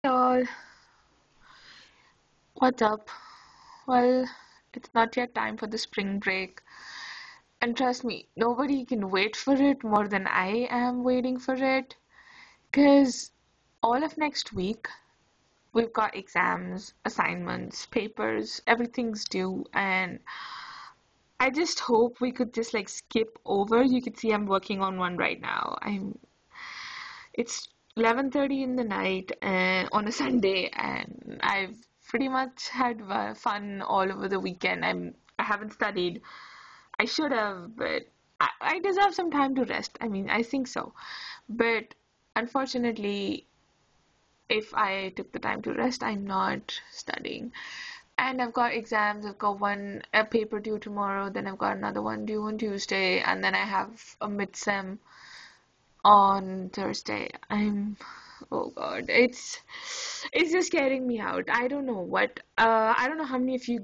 Y'all, what's up? Well, it's not yet time for the spring break. And trust me, nobody can wait for it more than I am waiting for it. Because all of next week, we've got exams, assignments, papers, everything's due. And I just hope we could just like skip over. You could see I'm working on one right now. It's 11:30 in the night on a Sunday, and I've pretty much had fun all over the weekend. I haven't studied. I should have, but I deserve some time to rest. I mean, I think so. But unfortunately, if I took the time to rest, I'm not studying. And I've got exams. I've got a paper due tomorrow, then I've got another one due on Tuesday, and then I have a midsem on Thursday. Oh God, it's just scaring me out. I don't know I don't know how many of you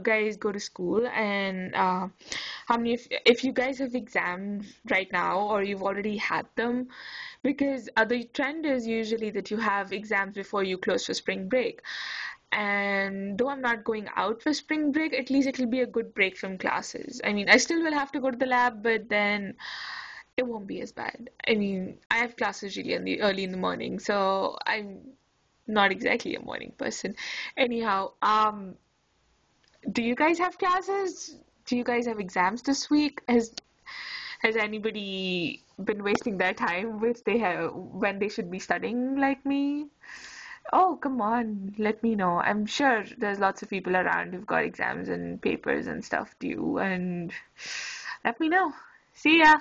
guys go to school, and how many if you guys have exams right now or you've already had them, because the trend is usually that you have exams before you close for spring break. And though I'm not going out for spring break, at least it'll be a good break from classes. I mean, I still will have to go to the lab, but then it won't be as bad. I mean, I have classes really early in the morning, so I'm not exactly a morning person. Anyhow, do you guys have classes? Do you guys have exams this week? Has anybody been wasting their time which they have when they should be studying like me? Oh, come on, let me know. I'm sure there's lots of people around who've got exams and papers and stuff due, and let me know. See ya.